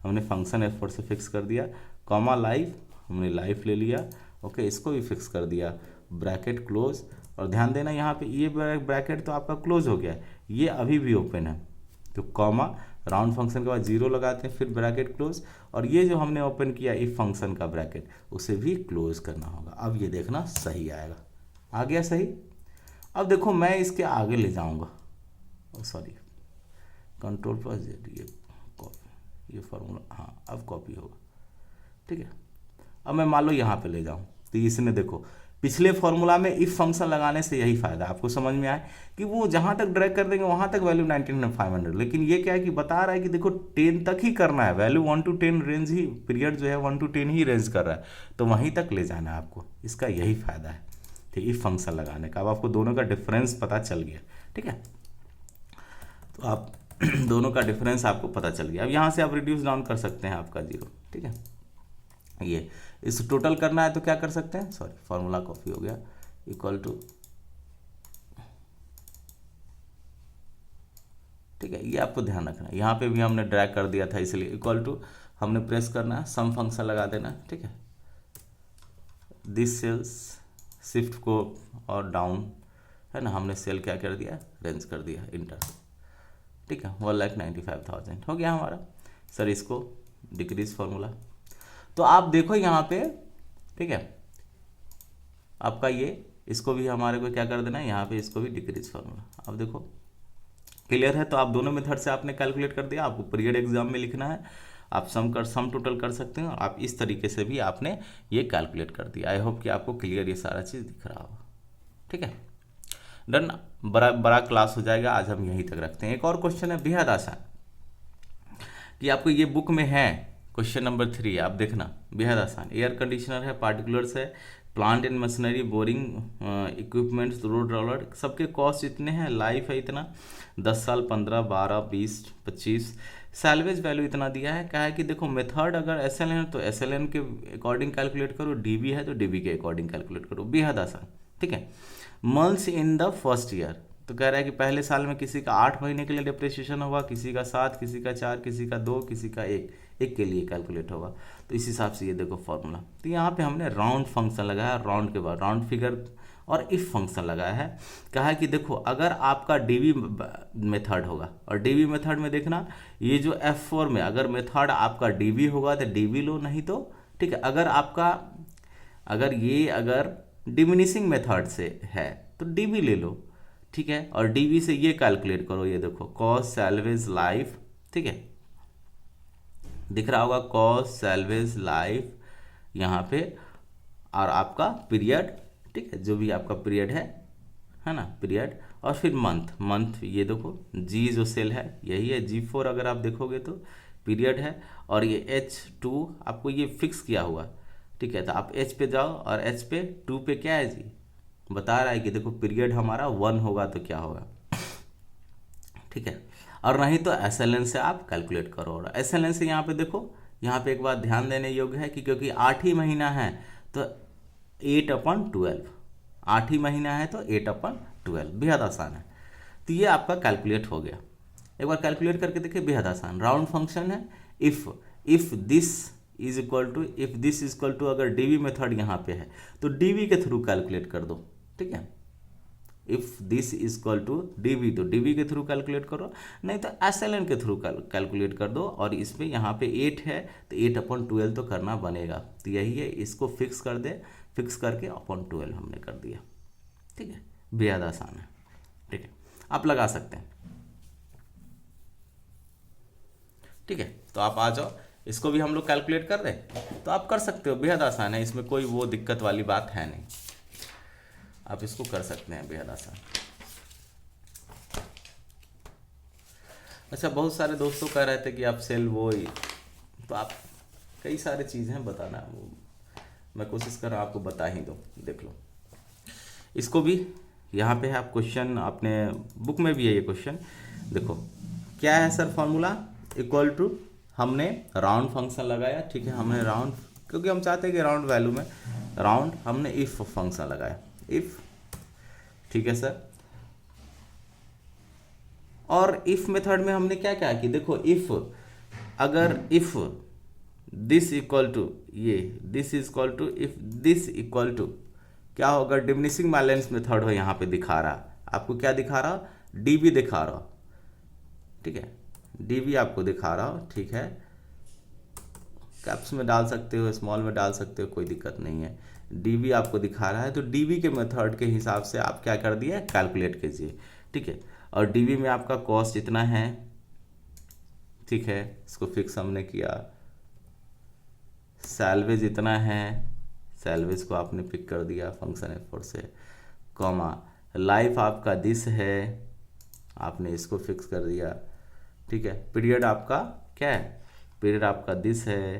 हमने function F4 से fix कर दिया, कॉमा लाइफ, हमने लाइफ ले लिया, ओके, इसको भी फिक्स कर दिया, ब्रैकेट क्लोज। और ध्यान देना यहाँ पे ये ब्रैकेट तो आपका क्लोज हो गया, ये अभी भी ओपन है, तो कॉमा राउंड फंक्शन के बाद 0 लगाते हैं, फिर ब्रैकेट क्लोज, और ये जो हमने ओपन किया इफ फंक्शन का ब्रैकेट, उसे भी क्लोज करना होगा। अब ये देखना सही आएगा, आ गया सही। अब देखो मैं इसके आगे ले जाऊंगा, सॉरी, कंट्रोल प्लस जेड, ये कॉपी, ये फार्मूला, हाँ अब कॉपी होगा, ठीक है। अब मैं मान लो यहाँ पे ले जाऊँ, तो इसने देखो पिछले फॉर्मूला में इफ फंक्शन लगाने से यही फायदा आपको समझ में आए कि वो जहाँ तक ड्रैग कर देंगे वहाँ तक वैल्यू 19,500, लेकिन ये क्या है कि बता रहा है कि देखो 10 तक ही करना है, value 1 to 10 range he, period जो है 1 to 10 ही रेंज कर रहा है, तो वहीं तक ले जाना है आपको, इसका यही फायदा है, ठीक, इफ फंक्शन लगाने का। अब आपको दोनों का डिफरेंस पता चल गया, ठीक है, तो आप दोनों का डिफरेंस आपको पता चल गया। अब यहाँ से आप रिड्यूस डाउन कर सकते हैं आपका 0, ठीक है। ये इस टोटल करना है तो क्या कर सकते हैं, सॉरी फॉर्मूला कॉपी हो गया, इक्वल टू, ठीक है, ये आपको ध्यान रखना है, यहाँ पे भी हमने ड्रैग कर दिया था इसलिए इक्वल टू हमने प्रेस करना है, सम फंक्शन लगा देना, ठीक है, दिस सेल्स शिफ्ट को और डाउन है ना, हमने सेल क्या कर दिया, रेंज कर दिया, इंटर, ठीक है, 1,95,000 हो गया हमारा। सर इसको डिक्रीज फॉर्मूला, तो आप देखो यहाँ पे, ठीक है, आपका ये इसको भी हमारे को क्या कर देना है, यहाँ पे इसको भी डिक्रीज फार्मूला। अब देखो क्लियर है, तो आप दोनों मेथड से आपने कैलकुलेट कर दिया, आपको पीरियड एग्जाम में लिखना है, आप सम टोटल कर सकते हैं, और आप इस तरीके से भी आपने ये कैलकुलेट कर दिया। आई होप कि आपको क्लियर ये सारा चीज़ दिख रहा होगा, ठीक है, डन। बड़ा क्लास हो जाएगा, आज हम यहीं तक रखते हैं। एक और क्वेश्चन है बेहद आसान, कि आपको ये बुक में है, क्वेश्चन नंबर 3, आप देखना, बेहद आसान। एयर कंडीशनर है, पार्टिकुलर्स है, plant and machinery, boring equipments, road roller, सबके कॉस्ट इतने हैं, लाइफ है इतना, 10 साल, 15, 12, 20, 25, सैलवेज वैल्यू इतना दिया है। क्या है कि देखो मेथड अगर SLN है तो SLN के अकॉर्डिंग कैलकुलेट करो, DB है तो DB के अकॉर्डिंग कैलकुलेट करो, बेहद आसान, ठीक है। Months in the first year, तो कह रहा है कि पहले साल में किसी का 8 महीने के लिए डिप्रिसिएशन होगा, किसी का 7, किसी का 4, किसी का 2, किसी का 1 के लिए कैलकुलेट होगा। तो इस हिसाब से ये देखो फॉर्मूला, तो यहाँ पे हमने राउंड फंक्शन लगाया, राउंड के बाद राउंड फिगर और इफ फंक्शन लगाया है। कहा है कि देखो अगर आपका DB मेथड होगा, और DB मेथड में देखना ये जो F4 में अगर मेथड आपका DB होगा तो DB लो, नहीं तो, ठीक है, अगर डिमिनिशिंग मेथड से है तो DB ले लो, ठीक है, और DB से ये कैलकुलेट करो, ये देखो कॉस्ट सैलवेज लाइफ, ठीक है, दिख रहा होगा कॉस्ट सैलवेज लाइफ यहाँ पे, और आपका पीरियड, ठीक है, जो भी आपका पीरियड है ना, पीरियड, और फिर मंथ ये देखो G जो सेल है यही है, G4 अगर आप देखोगे तो पीरियड है, और ये H2 आपको ये फिक्स किया हुआ, ठीक है, तो आप H पे जाओ और H पे 2 पे क्या है जी, बता रहा है कि देखो पीरियड हमारा 1 होगा तो क्या होगा, ठीक है, और नहीं तो SLN से आप कैलकुलेट करो। और SLN से यहाँ पे देखो, यहाँ पे एक बात ध्यान देने योग्य है कि क्योंकि 8 ही महीना है तो 8/12, 8 ही महीना है तो 8/12, बेहद आसान है। तो ये आपका कैलकुलेट हो गया, एक बार कैलकुलेट करके देखिए, बेहद आसान। राउंड फंक्शन है, if this is equal to अगर DB मेथड यहाँ पे है तो DB के थ्रू कैलकुलेट कर दो, ठीक है, if this is equal to DB तो DB के थ्रू कैलकुलेट करो, नहीं तो SLN के थ्रू कैलकुलेट कर दो। और इसमें यहाँ पे 8 है तो 8/12 तो करना बनेगा, तो यही है, इसको फिक्स कर दे, फिक्स करके /12 हमने कर दिया, ठीक है, बेहद आसान है, ठीक है, आप लगा सकते हैं, ठीक है। तो आप आ जाओ, इसको भी हम लोग कैलकुलेट कर दें तो आप कर सकते हो, बेहद आसान है, इसमें कोई वो दिक्कत वाली बात है नहीं, आप इसको कर सकते हैं, बेहद आसान। अच्छा, बहुत सारे दोस्तों कह रहे थे कि आप सेल वो ही, तो आप कई सारे चीज़ें हैं बताना, वो मैं कोशिश कर रहा हूँ आपको बता ही दूँ, देख लो इसको भी, यहाँ पे है आप क्वेश्चन, आपने बुक में भी है ये क्वेश्चन, देखो क्या है सर फॉर्मूला, इक्वल टू हमने राउंड फंक्शन लगाया, ठीक है, हमने राउंड, क्योंकि हम चाहते हैं कि राउंड वैल्यू में राउंड, हमने इफ फंक्शन लगाया, इफ, ठीक है सर। और इफ मेथड में हमने क्या क्या कि देखो इफ अगर इफ दिस इक्वल टू ये this is equal to if this equal to क्या होगा, डिमिनिशिंग बैलेंस मेथड हो यहाँ पे दिखा रहा, आपको क्या दिखा रहा, डीबी दिखा रहा, ठीक है, डीबी आपको दिखा रहा हो, ठीक है, कैप्स में डाल सकते हो, स्मॉल में डाल सकते हो, कोई दिक्कत नहीं है, डीबी आपको दिखा रहा है, तो डीबी के मेथड के हिसाब से आप क्या कर दिए, कैलकुलेट कीजिए, ठीक है, और डीबी में आपका कॉस्ट इतना है, ठीक है, इसको फिक्स हमने किया, सैलवेज इतना है, सैलवेज को आपने पिक कर दिया फंक्शन F4 से, कॉमा लाइफ आपका दिस है, आपने इसको फिक्स कर दिया, ठीक है, पीरियड आपका क्या है, पीरियड आपका दिस है,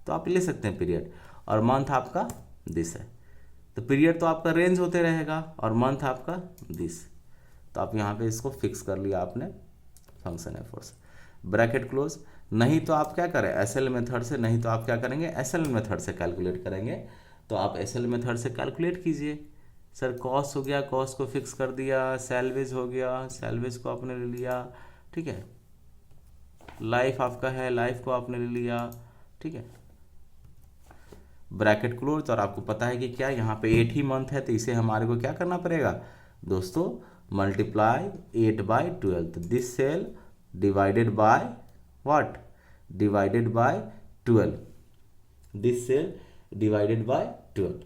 तो आप ले सकते हैं पीरियड, और मंथ आपका दिस है, तो पीरियड तो आपका रेंज होते रहेगा और मंथ आपका दिस, तो आप यहाँ पे इसको फिक्स कर लिया आपने फंक्शन F4 से, ब्रैकेट क्लोज, नहीं तो आप क्या करें SL मेथड से, नहीं तो आप क्या करेंगे SL मेथड से कैलकुलेट करेंगे, तो आप SL मेथड से कैलकुलेट कीजिए, सर कॉस्ट हो गया, कॉस्ट को फिक्स कर दिया, सैलवेज हो गया, सैलवेज को आपने ले लिया, ठीक है, लाइफ आपका है, लाइफ को आपने ले लिया, ठीक है, ब्रैकेट क्लोज, और आपको पता है कि क्या यहाँ पे 8 ही मंथ है, तो इसे हमारे को क्या करना पड़ेगा दोस्तों, मल्टीप्लाई 8/12, तो this cell divided by what, divided by 12, this cell divided by 12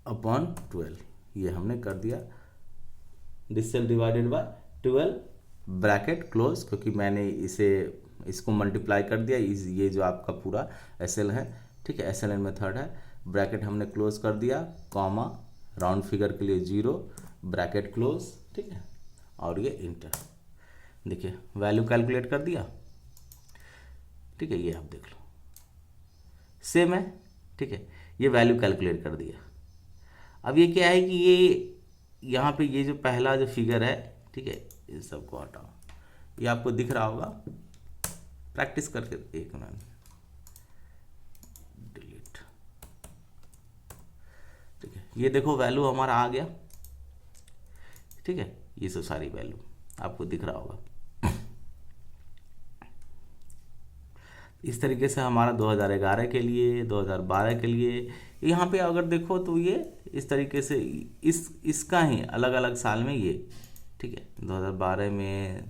upon 12, ये हमने कर दिया, this cell divided by 12 bracket close, क्योंकि मैंने इसको मल्टीप्लाई कर दिया, ये जो आपका पूरा SL है, ठीक है, SLN मेथड है, ब्रैकेट हमने क्लोज कर दिया, कॉमा राउंड फिगर के लिए 0, ब्रैकेट क्लोज, ठीक है, और ये इंटर, देखिए वैल्यू कैलकुलेट कर दिया, ठीक है, ये आप देख लो सेम है, ठीक है, ये वैल्यू कैलकुलेट कर दिया। अब ये क्या है कि ये यहाँ पे ये जो पहला जो फिगर है, ठीक है, इन सबको हटाओ, ये आपको दिख रहा होगा, प्रैक्टिस करके, एक मिनट, डिलीट, ठीक है, ये देखो वैल्यू हमारा आ गया, ठीक है, ये सब सारी वैल्यू आपको दिख रहा होगा, इस तरीके से हमारा 2011 के लिए, 2012 के लिए, यहाँ पे अगर देखो तो ये इस तरीके से इसका ही अलग अलग साल में ये, ठीक है, 2012 में,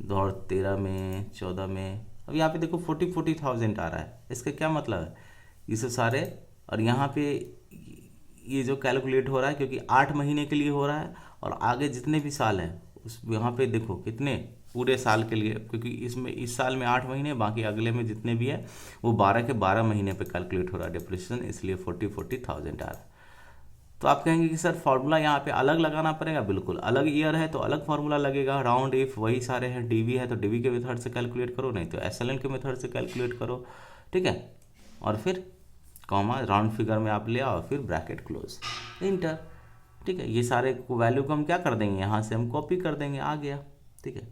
2013 में, 14 में, अब यहाँ पे देखो 40,000 आ रहा है, इसका क्या मतलब है, ये सब सारे, और यहाँ पे ये जो कैलकुलेट हो रहा है क्योंकि 8 महीने के लिए हो रहा है, और आगे जितने भी साल हैं उस यहाँ पे देखो कितने पूरे साल के लिए, क्योंकि इसमें इस साल में 8 महीने, बाकी अगले में जितने भी है वो 12 के 12 महीने पे कैलकुलेट हो रहा है डिप्रेशन, इसलिए 40,000 आ रहा है। तो आप कहेंगे कि सर फार्मूला यहाँ पे अलग लगाना पड़ेगा, बिल्कुल अलग ईयर है तो अलग फार्मूला लगेगा, राउंड इफ वही सारे हैं, डीवी है तो डीवी के मेथड से कैलकुलेट करो, नहीं तो SLN के मेथड से कैलकुलेट करो, ठीक है, और फिर कॉमा राउंड फिगर में आप ले आओ, फिर ब्रैकेट क्लोज, इंटर, ठीक है, ये सारे वैल्यू को हम क्या कर देंगे, यहाँ से हम कॉपी कर देंगे, आ गया, ठीक है।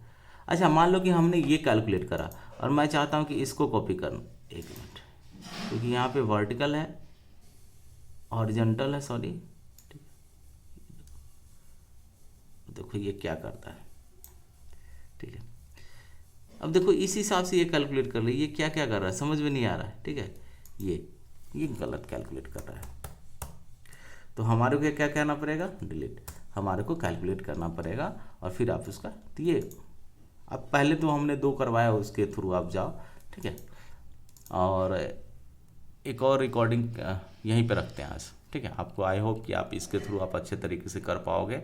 अच्छा मान लो कि हमने ये कैलकुलेट करा और मैं चाहता हूँ कि इसको कॉपी करना, एक मिनट, क्योंकि यहाँ पे वर्टिकल है, हॉरिजॉन्टल है, सॉरी, ठीक है, देखो ये क्या करता है, ठीक है, अब देखो इस हिसाब से ये कैलकुलेट कर ली, ये क्या क्या कर रहा है समझ में नहीं आ रहा है, ठीक है, ये गलत कैलकुलेट कर रहा है, तो हमारे को क्या करना पड़ेगा, डिलीट, हमारे को कैलकुलेट करना पड़ेगा, और फिर आप उसका ये, अब पहले तो हमने 2 करवाया, उसके थ्रू आप जाओ, ठीक है, और एक और रिकॉर्डिंग यहीं पे रखते हैं आज, ठीक है, आपको आई होप कि आप इसके थ्रू आप अच्छे तरीके से कर पाओगे।